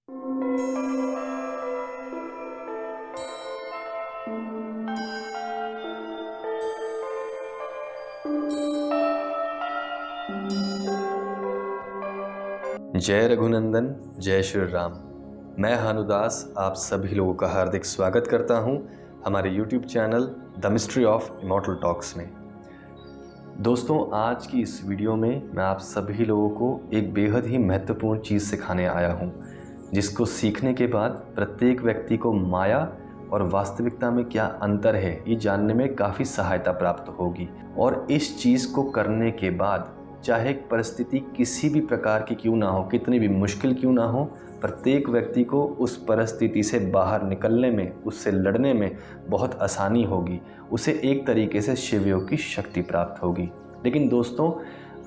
जय रघुनंदन, जय श्री राम। मैं हानुदास आप सभी लोगों का हार्दिक स्वागत करता हूं हमारे YouTube channel the mystery of immortal talks में। दोस्तों, आज की इस वीडियो में मैं आप सभी लोगों को एक बेहद ही महत्वपूर्ण चीज़ सिखाने आया हूं, जिसको सीखने के बाद प्रत्येक व्यक्ति को माया और वास्तविकता में क्या अंतर है ये जानने में काफ़ी सहायता प्राप्त होगी। और इस चीज़ को करने के बाद चाहे परिस्थिति किसी भी प्रकार की क्यों ना हो, कितनी भी मुश्किल क्यों ना हो, प्रत्येक व्यक्ति को उस परिस्थिति से बाहर निकलने में, उससे लड़ने में बहुत आसानी होगी। उसे एक तरीके से शिवयोग की शक्ति प्राप्त होगी। लेकिन दोस्तों,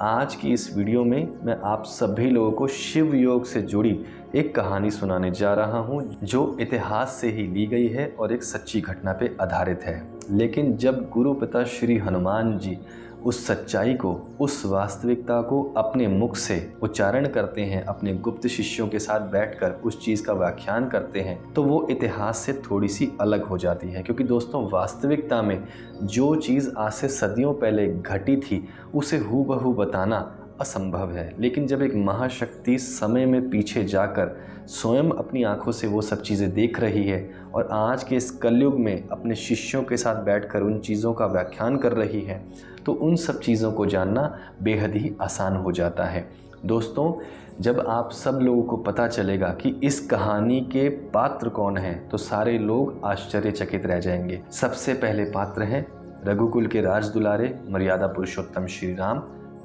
आज की इस वीडियो में मैं आप सभी लोगों को शिव योग से जुड़ी एक कहानी सुनाने जा रहा हूं, जो इतिहास से ही ली गई है और एक सच्ची घटना पे आधारित है। लेकिन जब गुरु पिता श्री हनुमान जी उस सच्चाई को, उस वास्तविकता को अपने मुख से उच्चारण करते हैं, अपने गुप्त शिष्यों के साथ बैठकर उस चीज़ का व्याख्यान करते हैं, तो वो इतिहास से थोड़ी सी अलग हो जाती है। क्योंकि दोस्तों, वास्तविकता में जो चीज़ आज से सदियों पहले घटी थी उसे हूबहू बताना असंभव है। लेकिन जब एक महाशक्ति समय में पीछे जाकर स्वयं अपनी आंखों से वो सब चीज़ें देख रही है और आज के इस कलयुग में अपने शिष्यों के साथ बैठकर उन चीज़ों का व्याख्यान कर रही है, तो उन सब चीज़ों को जानना बेहद ही आसान हो जाता है। दोस्तों, जब आप सब लोगों को पता चलेगा कि इस कहानी के पात्र कौन हैं, तो सारे लोग आश्चर्यचकित रह जाएंगे। सबसे पहले पात्र हैं रघुकुल के राजदुलारे मर्यादा पुरुषोत्तम श्री राम,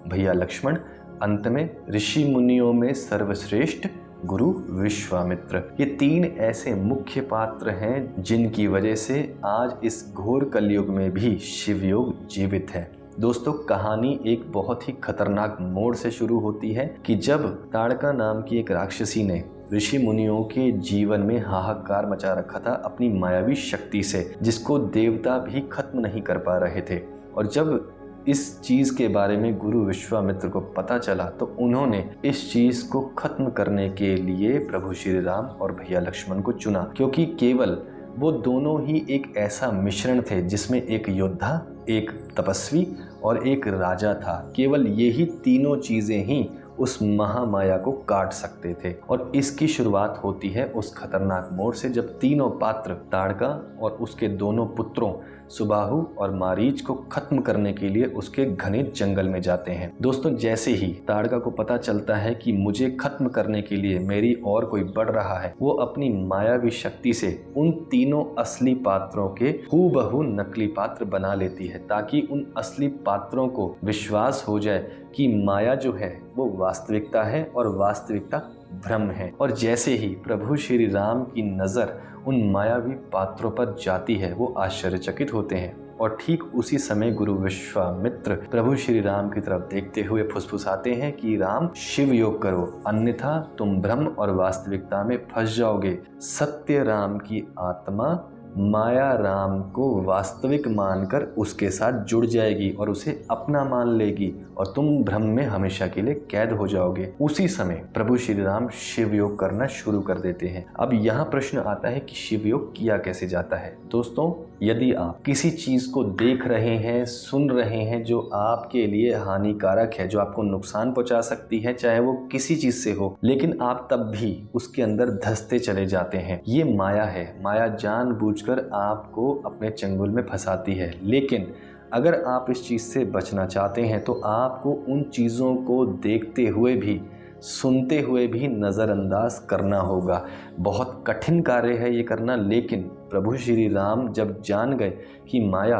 भैया लक्ष्मण, अंत में ऋषि मुनियों में सर्वश्रेष्ठ गुरु विश्वामित्र। ये तीन ऐसे मुख्य पात्र हैं जिनकी वजह से आज इस घोर कलयुग में भी शिवयोग जीवित है। दोस्तों, कहानी एक बहुत ही खतरनाक मोड़ से शुरू होती है कि जब ताड़का नाम की एक राक्षसी ने ऋषि मुनियों के जीवन में हाहाकार मचा रखा था अपनी मायावी शक्ति से, जिसको देवता भी खत्म नहीं कर पा रहे थे। और जब इस चीज़ के बारे में गुरु विश्वामित्र को पता चला तो उन्होंने इस चीज़ को खत्म करने के लिए प्रभु श्री राम और भैया लक्ष्मण को चुना, क्योंकि केवल वो दोनों ही एक ऐसा मिश्रण थे जिसमें एक योद्धा, एक तपस्वी और एक राजा था। केवल यही तीनों चीज़ें ही उस महामाया को काट सकते थे। और इसकी शुरुआत होती है उस खतरनाक मोड़ से जब तीनों पात्र ताड़का और उसके दोनों पुत्रों सुबाहु और मारीच को खत्म करने के लिए उसके घने जंगल में जाते हैं। दोस्तों, जैसे ही ताड़का को पता चलता है कि मुझे खत्म करने के लिए मेरी और कोई बढ़ रहा है, वो अपनी मायावी शक्ति से उन तीनों असली पात्रों के हूबहू नकली पात्र बना लेती है, ताकि उन असली पात्रों को विश्वास हो जाए कि माया जो है वो वास्तविकता है और वास्तविकता भ्रम है। और जैसे ही प्रभु श्री राम की नज़र उन मायावी पात्रों पर जाती है, वो आश्चर्यचकित होते हैं। और ठीक उसी समय गुरु विश्वामित्र प्रभु श्री राम की तरफ देखते हुए फुसफुसाते हैं कि राम, शिव योग करो, अन्यथा तुम भ्रम और वास्तविकता में फंस जाओगे। सत्य राम की आत्मा माया राम को वास्तविक मानकर उसके साथ जुड़ जाएगी और उसे अपना मान लेगी और तुम भ्रम में हमेशा के लिए कैद हो जाओगे। उसी समय प्रभु श्री राम शिव योग करना शुरू कर देते हैं। अब यहाँ प्रश्न आता है कि शिव योग किया कैसे जाता है। दोस्तों, यदि आप किसी चीज़ को देख रहे हैं, सुन रहे हैं जो आपके लिए हानिकारक है, जो आपको नुकसान पहुंचा सकती है, चाहे वो किसी चीज़ से हो, लेकिन आप तब भी उसके अंदर धंसते चले जाते हैं, ये माया है। माया जानबूझकर आपको अपने चंगुल में फंसाती है। लेकिन अगर आप इस चीज़ से बचना चाहते हैं तो आपको उन चीज़ों को देखते हुए भी, सुनते हुए भी नज़रअंदाज करना होगा। बहुत कठिन कार्य है ये करना, लेकिन प्रभु श्री राम जब जान गए कि माया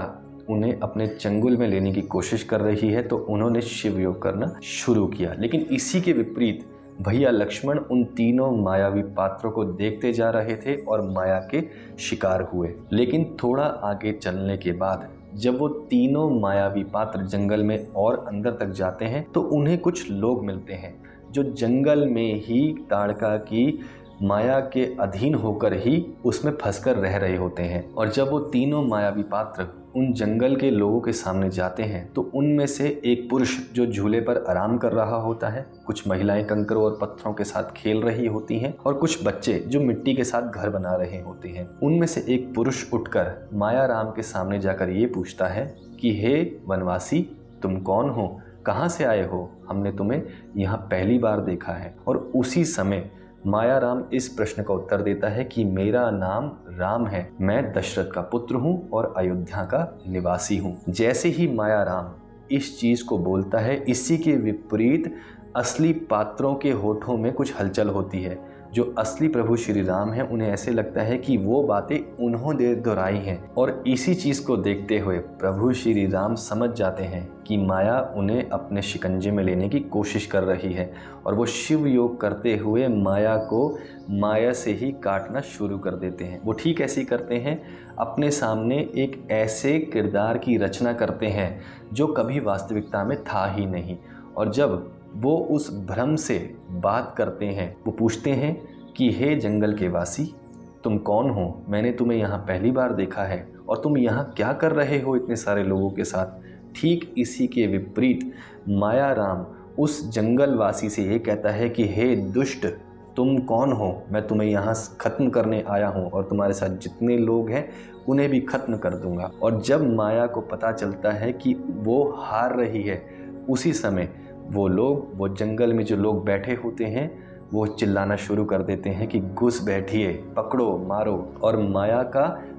उन्हें अपने चंगुल में लेने की कोशिश कर रही है, तो उन्होंने शिव योग करना शुरू किया। लेकिन इसी के विपरीत भैया लक्ष्मण उन तीनों मायावी पात्रों को देखते जा रहे थे और माया के शिकार हुए। लेकिन थोड़ा आगे चलने के बाद जब वो तीनों मायावी पात्र जंगल में और अंदर तक जाते हैं, तो उन्हें कुछ लोग मिलते हैं जो जंगल में ही ताड़का की माया के अधीन होकर ही उसमें फंसकर रह रहे होते हैं। और जब वो तीनों मायावी पात्र उन जंगल के लोगों के सामने जाते हैं तो उनमें से एक पुरुष जो झूले पर आराम कर रहा होता है, कुछ महिलाएं कंकरों और पत्थरों के साथ खेल रही होती हैं और कुछ बच्चे जो मिट्टी के साथ घर बना रहे होते हैं, उनमें से एक पुरुष उठकर माया राम के सामने जाकर ये पूछता है कि हे वनवासी, तुम कौन हो, कहाँ से आए हो, हमने तुम्हें यहाँ पहली बार देखा है। और उसी समय माया राम इस प्रश्न का उत्तर देता है कि मेरा नाम राम है, मैं दशरथ का पुत्र हूँ और अयोध्या का निवासी हूँ। जैसे ही माया राम इस चीज को बोलता है, इसी के विपरीत असली पात्रों के होठों में कुछ हलचल होती है। जो असली प्रभु श्री राम हैं उन्हें ऐसे लगता है कि वो बातें उन्होंने दोहराई हैं, और इसी चीज को देखते हुए प्रभु श्री राम समझ जाते हैं कि माया उन्हें अपने शिकंजे में लेने की कोशिश कर रही है, और वो शिव योग करते हुए माया को माया से ही काटना शुरू कर देते हैं। वो ठीक ऐसे ही करते हैं, अपने सामने एक ऐसे किरदार की रचना करते हैं जो कभी वास्तविकता में था ही नहीं। और जब वो उस भ्रम से बात करते हैं, वो पूछते हैं कि हे जंगल के वासी, तुम कौन हो, मैंने तुम्हें यहाँ पहली बार देखा है और तुम यहाँ क्या कर रहे हो इतने सारे लोगों के साथ। ठीक इसी के विपरीत माया राम उस जंगलवासी से ये कहता है कि हे दुष्ट, तुम कौन हो, मैं तुम्हें यहाँ ख़त्म करने आया हूँ और तुम्हारे साथ जितने लोग हैं उन्हें भी ख़त्म कर दूँगा। और जब माया को पता चलता है कि वो हार रही है, उसी समय वो लोग, वो जंगल में जो लोग बैठे होते हैं, वो चिल्लाना शुरू कर देते हैं कि घुस बैठिए, पकड़ो, मारो। और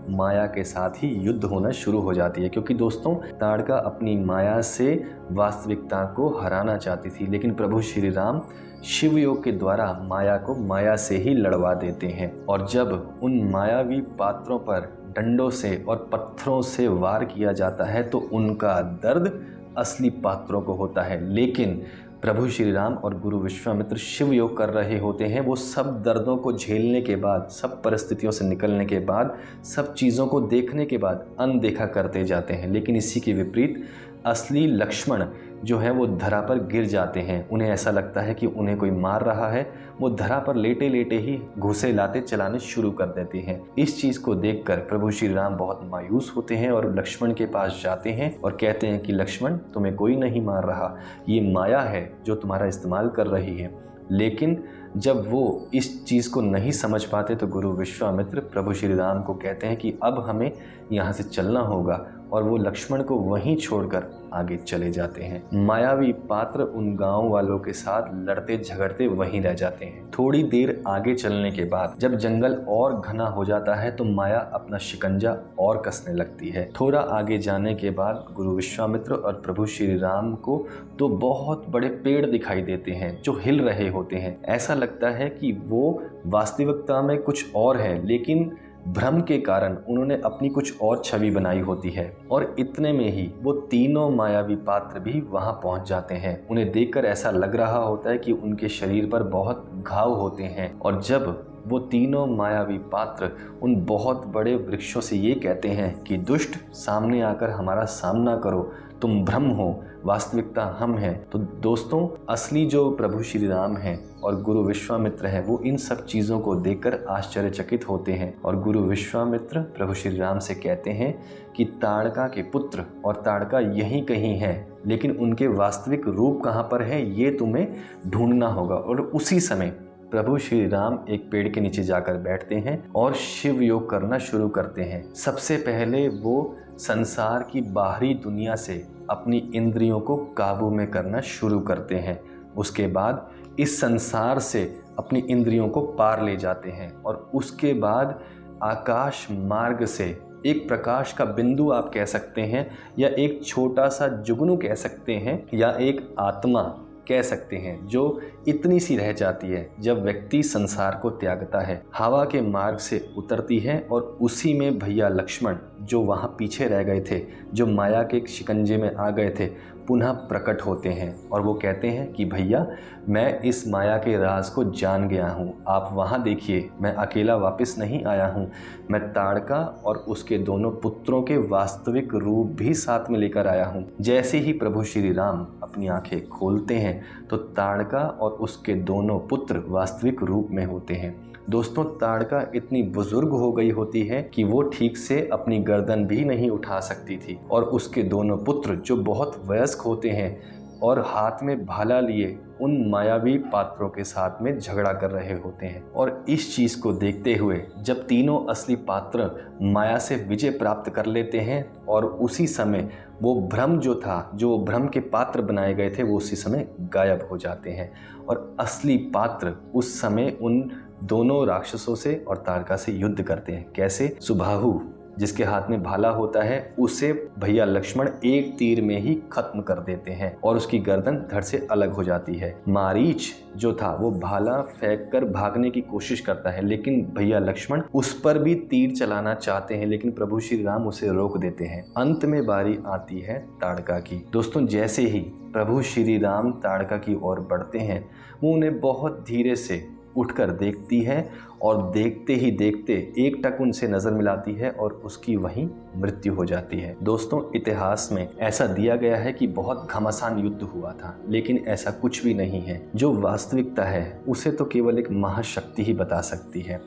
माया के साथ ही युद्ध होना शुरू हो जाती है, क्योंकि दोस्तों ताड़का अपनी माया से वास्तविकता को हराना चाहती थी, लेकिन प्रभु श्री राम शिव योग के द्वारा माया को माया से ही लड़वा देते हैं। और जब उन मायावी पात्रों पर डंडों से और पत्थरों से वार किया जाता है तो उनका दर्द असली पात्रों को होता है, लेकिन प्रभु श्री राम और गुरु विश्वामित्र शिव योग कर रहे होते हैं। वो सब दर्दों को झेलने के बाद, सब परिस्थितियों से निकलने के बाद, सब चीज़ों को देखने के बाद अनदेखा करते जाते हैं। लेकिन इसी के विपरीत असली लक्ष्मण जो है वो धरा पर गिर जाते हैं। उन्हें ऐसा लगता है कि उन्हें कोई मार रहा है। वो धरा पर लेटे लेटे ही घूंसे लाते चलाने शुरू कर देते हैं। इस चीज़ को देखकर प्रभु श्री राम बहुत मायूस होते हैं और लक्ष्मण के पास जाते हैं और कहते हैं कि लक्ष्मण, तुम्हें कोई नहीं मार रहा, ये माया है जो तुम्हारा इस्तेमाल कर रही है। लेकिन जब वो इस चीज़ को नहीं समझ पाते तो गुरु विश्वामित्र प्रभु श्री राम को कहते हैं कि अब हमें यहाँ से चलना होगा, और वो लक्ष्मण को वहीं छोड़कर आगे चले जाते हैं। मायावी पात्र उन गांव वालों के साथ लड़ते झगड़ते वहीं रह जाते हैं। थोड़ी देर आगे चलने के बाद जब जंगल और घना हो जाता है तो माया अपना शिकंजा और कसने लगती है। थोड़ा आगे जाने के बाद गुरु विश्वामित्र और प्रभु श्री राम को तो बहुत बड़े पेड़ दिखाई देते हैं जो हिल रहे होते हैं। ऐसा लगता है कि वो वास्तविकता में कुछ और है, लेकिन भ्रम के कारण उन्होंने अपनी कुछ और छवि बनाई होती है। और इतने में ही वो तीनों मायावी पात्र भी वहां पहुंच जाते हैं। उन्हें देखकर ऐसा लग रहा होता है कि उनके शरीर पर बहुत घाव होते हैं। और जब वो तीनों मायावी पात्र उन बहुत बड़े वृक्षों से ये कहते हैं कि दुष्ट, सामने आकर हमारा सामना करो, तुम भ्रम हो, वास्तविकता हम हैं। तो दोस्तों असली जो प्रभु श्री राम हैं और गुरु विश्वामित्र हैं, वो इन सब चीज़ों को देखकर आश्चर्यचकित होते हैं। और गुरु विश्वामित्र प्रभु श्री राम से कहते हैं कि ताड़का के पुत्र और ताड़का यहीं कहीं है, लेकिन उनके वास्तविक रूप कहाँ पर है ये तुम्हें ढूंढना होगा। और उसी समय प्रभु श्री राम एक पेड़ के नीचे जाकर बैठते हैं और शिव योग करना शुरू करते हैं। सबसे पहले वो संसार की बाहरी दुनिया से अपनी इंद्रियों को काबू में करना शुरू करते हैं। उसके बाद इस संसार से अपनी इंद्रियों को पार ले जाते हैं और उसके बाद आकाश मार्ग से एक प्रकाश का बिंदु आप कह सकते हैं, या एक छोटा सा जुगनू कह सकते हैं, या एक आत्मा कह सकते हैं, जो इतनी सी रह जाती है जब व्यक्ति संसार को त्यागता है, हवा के मार्ग से उतरती है। और उसी में भैया लक्ष्मण जो वहाँ पीछे रह गए थे, जो माया के शिकंजे में आ गए थे, पुनः प्रकट होते हैं और वो कहते हैं कि भैया मैं इस माया के राज को जान गया हूँ, आप वहाँ देखिए, मैं अकेला वापस नहीं आया हूँ, मैं ताड़का और उसके दोनों पुत्रों के वास्तविक रूप भी साथ में लेकर आया हूँ। जैसे ही प्रभु श्री राम अपनी आंखें खोलते हैं तो ताड़का और उसके दोनों पुत्र वास्तविक रूप में होते हैं। दोस्तों, ताड़का इतनी बुजुर्ग हो गई होती है कि वो ठीक से अपनी गर्दन भी नहीं उठा सकती थी और उसके दोनों पुत्र जो बहुत वयस्क होते हैं और हाथ में भाला लिए उन मायावी पात्रों के साथ में झगड़ा कर रहे होते हैं। और इस चीज़ को देखते हुए जब तीनों असली पात्र माया से विजय प्राप्त कर लेते हैं और उसी समय वो भ्रम जो था, जो भ्रम के पात्र बनाए गए थे, वो उसी समय गायब हो जाते हैं और असली पात्र उस समय उन दोनों राक्षसों से और ताड़का से युद्ध करते हैं। कैसे? सुबाहु जिसके हाथ में भाला होता है उसे भैया लक्ष्मण एक तीर में ही खत्म कर देते हैं और उसकी गर्दन धड़ से अलग हो जाती है। मारीच जो था वो भाला फेंक कर भागने की कोशिश करता है, लेकिन भैया लक्ष्मण उस पर भी तीर चलाना चाहते हैं, लेकिन प्रभु श्री राम उसे रोक देते हैं। अंत में बारी आती है ताड़का की। दोस्तों, जैसे ही प्रभु श्री राम ताड़का की ओर बढ़ते हैं वो उन्हें बहुत धीरे से उठकर देखती है और देखते ही देखते एक टक उनसे नजर मिलाती है और उसकी वहीं मृत्यु हो जाती है। दोस्तों, इतिहास में ऐसा दिया गया है कि बहुत घमासान युद्ध हुआ था, लेकिन ऐसा कुछ भी नहीं है। जो वास्तविकता है उसे तो केवल एक महाशक्ति ही बता सकती है।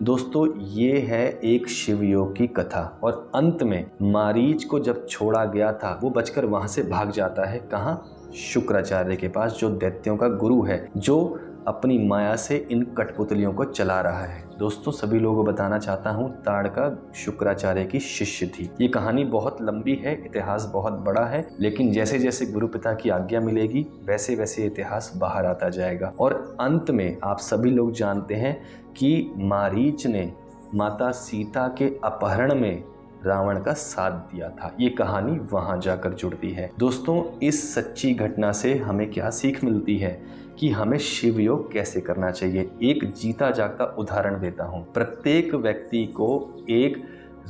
दोस्तों, ये है एक शिवयोग की कथा और अंत में मारीच को जब छोड़ा गया था वो बचकर वहां से भाग जाता है। कहाँ? शुक्राचार्य के पास, जो दैत्यों का गुरु है, जो अपनी माया से इन कठपुतलियों को चला रहा है। दोस्तों, सभी लोगों को बताना चाहता हूँ, ताड़का शुक्राचार्य की शिष्य थी। ये कहानी बहुत लंबी है, इतिहास बहुत बड़ा है, लेकिन जैसे जैसे गुरु पिता की आज्ञा मिलेगी वैसे वैसे इतिहास बाहर आता जाएगा। और अंत में आप सभी लोग जानते हैं कि मारीच ने माता सीता के अपहरण में रावण का साथ दिया था। ये कहानी वहां जाकर जुड़ती है। दोस्तों, इस सच्ची घटना से हमें क्या सीख मिलती है कि हमें शिव योग कैसे करना चाहिए। एक जीता जागता उदाहरण देता हूँ। प्रत्येक व्यक्ति को एक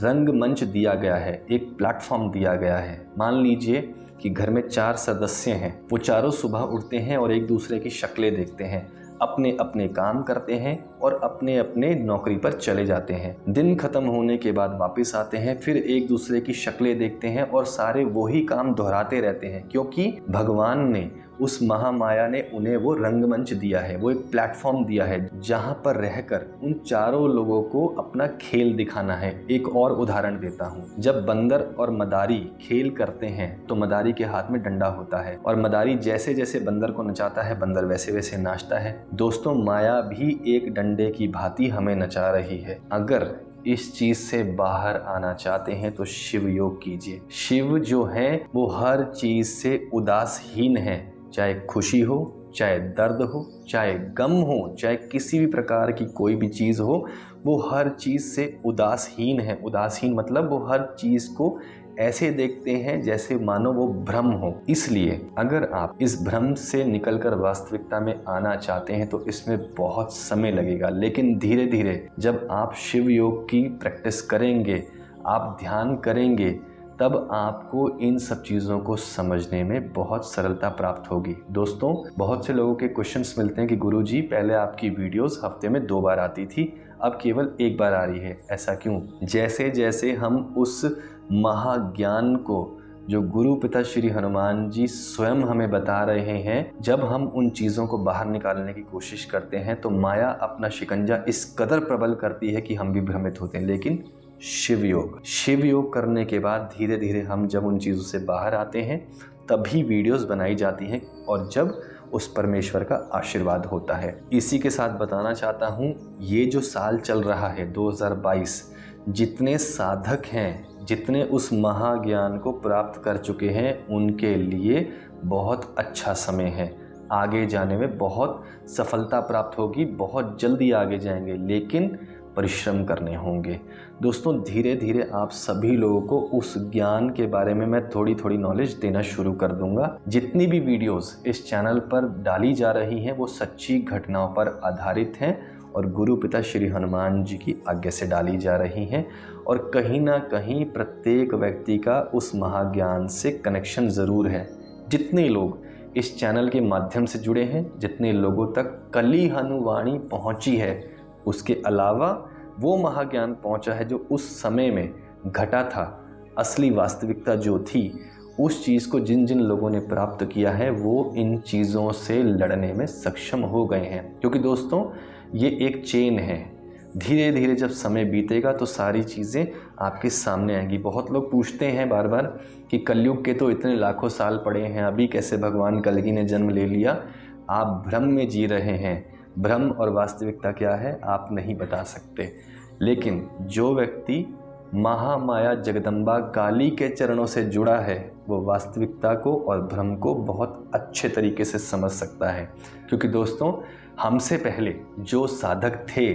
रंगमंच दिया गया है, एक प्लेटफॉर्म दिया गया है। मान लीजिए कि घर में 4 सदस्य हैं, वो चारों सुबह उठते हैं और एक दूसरे की शक्लें देखते हैं, अपने अपने काम करते हैं और अपने अपने नौकरी पर चले जाते हैं। दिन खत्म होने के बाद वापस आते हैं, फिर एक दूसरे की शक्लें देखते हैं और सारे वही काम दोहराते रहते हैं, क्योंकि भगवान ने, उस महामाया ने उन्हें वो रंगमंच दिया है, वो एक प्लेटफॉर्म दिया है जहां पर रहकर उन चारों लोगों को अपना खेल दिखाना है। एक और उदाहरण देता हूँ। जब बंदर और मदारी खेल करते हैं तो मदारी के हाथ में डंडा होता है और मदारी जैसे जैसे बंदर को नचाता है बंदर वैसे वैसे नाचता है। दोस्तों, माया भी एक डंडे की भांति हमें नचा रही है। अगर इस चीज से बाहर आना चाहते हैं तो शिव योग कीजिए। शिव जो है वो हर चीज से उदासहीन है, चाहे खुशी हो, चाहे दर्द हो, चाहे गम हो, चाहे किसी भी प्रकार की कोई भी चीज़ हो, वो हर चीज़ से उदासहीन है। उदासीन मतलब वो हर चीज़ को ऐसे देखते हैं जैसे मानो वो भ्रम हो। इसलिए अगर आप इस भ्रम से निकलकर वास्तविकता में आना चाहते हैं तो इसमें बहुत समय लगेगा, लेकिन धीरे धीरे जब आप शिव योग की प्रैक्टिस करेंगे, आप ध्यान करेंगे, तब आपको इन सब चीज़ों को समझने में बहुत सरलता प्राप्त होगी। दोस्तों, बहुत से लोगों के क्वेश्चंस मिलते हैं कि गुरुजी पहले आपकी वीडियोस हफ्ते में 2 बार आती थी, अब केवल 1 बार आ रही है, ऐसा क्यों? जैसे जैसे हम उस महाज्ञान को जो गुरु पिता श्री हनुमान जी स्वयं हमें बता रहे हैं, जब हम उन चीज़ों को बाहर निकालने की कोशिश करते हैं तो माया अपना शिकंजा इस कदर प्रबल करती है कि हम भी भ्रमित होते हैं। लेकिन शिव योग करने के बाद धीरे धीरे हम जब उन चीज़ों से बाहर आते हैं तभी वीडियोस बनाई जाती हैं और जब उस परमेश्वर का आशीर्वाद होता है। इसी के साथ बताना चाहता हूँ, ये जो साल चल रहा है 2022, जितने साधक हैं, जितने उस महाज्ञान को प्राप्त कर चुके हैं, उनके लिए बहुत अच्छा समय है। आगे जाने में बहुत सफलता प्राप्त होगी, बहुत जल्दी आगे जाएंगे, लेकिन परिश्रम करने होंगे। दोस्तों, धीरे धीरे आप सभी लोगों को उस ज्ञान के बारे में मैं थोड़ी थोड़ी नॉलेज देना शुरू कर दूंगा। जितनी भी वीडियोस इस चैनल पर डाली जा रही हैं वो सच्ची घटनाओं पर आधारित हैं और गुरु पिता श्री हनुमान जी की आज्ञा से डाली जा रही हैं और कहीं ना कहीं प्रत्येक व्यक्ति का उस महाज्ञान से कनेक्शन ज़रूर है। जितने लोग इस चैनल के माध्यम से जुड़े हैं, जितने लोगों तक कली हनुवाणी पहुंची है, उसके अलावा वो महाज्ञान पहुंचा है जो उस समय में घटा था। असली वास्तविकता जो थी, उस चीज़ को जिन जिन लोगों ने प्राप्त किया है वो इन चीज़ों से लड़ने में सक्षम हो गए हैं। क्योंकि दोस्तों ये एक चेन है, धीरे धीरे जब समय बीतेगा तो सारी चीज़ें आपके सामने आएंगी। बहुत लोग पूछते हैं बार बार कि कलयुग के तो इतने लाखों साल पड़े हैं, अभी कैसे भगवान कलगी ने जन्म ले लिया। आप भ्रम में जी रहे हैं। भ्रम और वास्तविकता क्या है आप नहीं बता सकते, लेकिन जो व्यक्ति महामाया जगदम्बा काली के चरणों से जुड़ा है वो वास्तविकता को और भ्रम को बहुत अच्छे तरीके से समझ सकता है। क्योंकि दोस्तों हमसे पहले जो साधक थे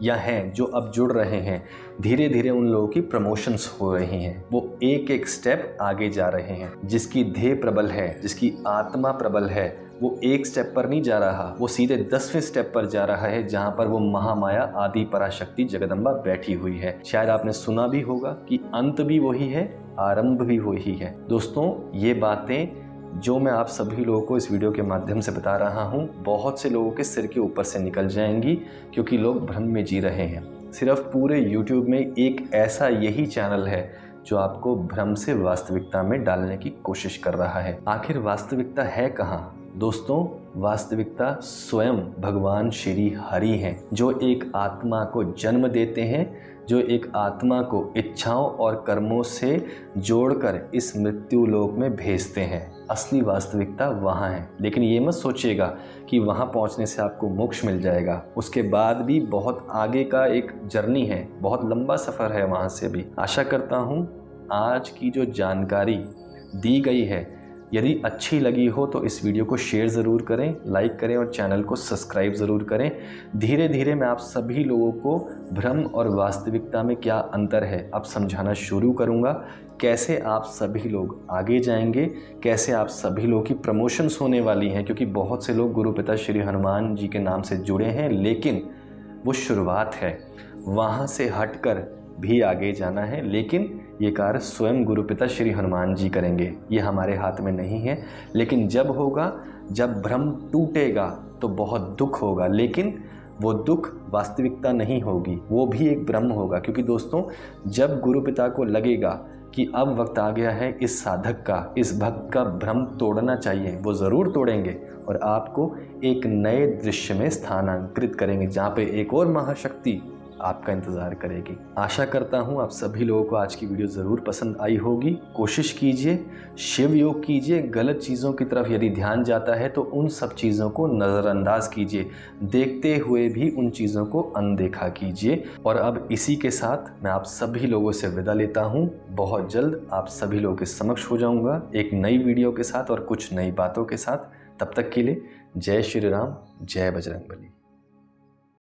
या हैं, जो अब जुड़ रहे हैं, धीरे धीरे उन लोगों की प्रमोशंस हो रही हैं। वो एक एक स्टेप आगे जा रहे हैं। जिसकी ध्येय प्रबल है, जिसकी आत्मा प्रबल है, वो एक स्टेप पर नहीं जा रहा, वो सीधे 10वें स्टेप पर जा रहा है, जहाँ पर वो महामाया आदि पराशक्ति जगदम्बा बैठी हुई है। शायद आपने सुना भी होगा कि अंत भी वही है, आरंभ भी वही है। दोस्तों ये बातें जो मैं आप सभी लोगों को इस वीडियो के माध्यम से बता रहा हूँ, बहुत से लोगों के सिर के ऊपर से निकल जाएंगी, क्योंकि लोग भ्रम में जी रहे हैं। सिर्फ पूरे यूट्यूब में एक ऐसा यही चैनल है जो आपको भ्रम से वास्तविकता में डालने की कोशिश कर रहा है। आखिर वास्तविकता है कहाँ? दोस्तों वास्तविकता स्वयं भगवान श्री हरि हैं, जो एक आत्मा को जन्म देते हैं, जो एक आत्मा को इच्छाओं और कर्मों से जोड़कर इस मृत्यु लोक में भेजते हैं। असली वास्तविकता वहाँ है। लेकिन ये मत सोचिएगा कि वहाँ पहुँचने से आपको मोक्ष मिल जाएगा। उसके बाद भी बहुत आगे का एक जर्नी है, बहुत लंबा सफ़र है वहाँ से भी। आशा करता हूँ आज की जो जानकारी दी गई है यदि अच्छी लगी हो तो इस वीडियो को शेयर ज़रूर करें, लाइक करें और चैनल को सब्सक्राइब ज़रूर करें। धीरे धीरे मैं आप सभी लोगों को भ्रम और वास्तविकता में क्या अंतर है अब समझाना शुरू करूंगा। कैसे आप सभी लोग आगे जाएंगे, कैसे आप सभी लोगों की प्रमोशंस होने वाली हैं। क्योंकि बहुत से लोग गुरु पिता श्री हनुमान जी के नाम से जुड़े हैं, लेकिन वो शुरुआत है, वहाँ से हटकर भी आगे जाना है। लेकिन ये कार्य स्वयं गुरु पिता श्री हनुमान जी करेंगे, ये हमारे हाथ में नहीं है। लेकिन जब होगा, जब भ्रम टूटेगा तो बहुत दुख होगा, लेकिन वो दुख वास्तविकता नहीं होगी, वो भी एक भ्रम होगा। क्योंकि दोस्तों जब गुरु पिता को लगेगा कि अब वक्त आ गया है इस साधक का, इस भक्त का भ्रम तोड़ना चाहिए, वो ज़रूर तोड़ेंगे और आपको एक नए दृश्य में स्थानांतरित करेंगे, जहाँ पे एक और महाशक्ति आपका इंतज़ार करेगी। आशा करता हूँ आप सभी लोगों को आज की वीडियो ज़रूर पसंद आई होगी। कोशिश कीजिए, शिव योग कीजिए। गलत चीज़ों की तरफ यदि ध्यान जाता है तो उन सब चीज़ों को नज़रअंदाज कीजिए, देखते हुए भी उन चीज़ों को अनदेखा कीजिए। और अब इसी के साथ मैं आप सभी लोगों से विदा लेता हूँ। बहुत जल्द आप सभी लोगों के समक्ष हो जाऊँगा एक नई वीडियो के साथ और कुछ नई बातों के साथ। तब तक के लिए जय श्री राम, जय बजरंगबली।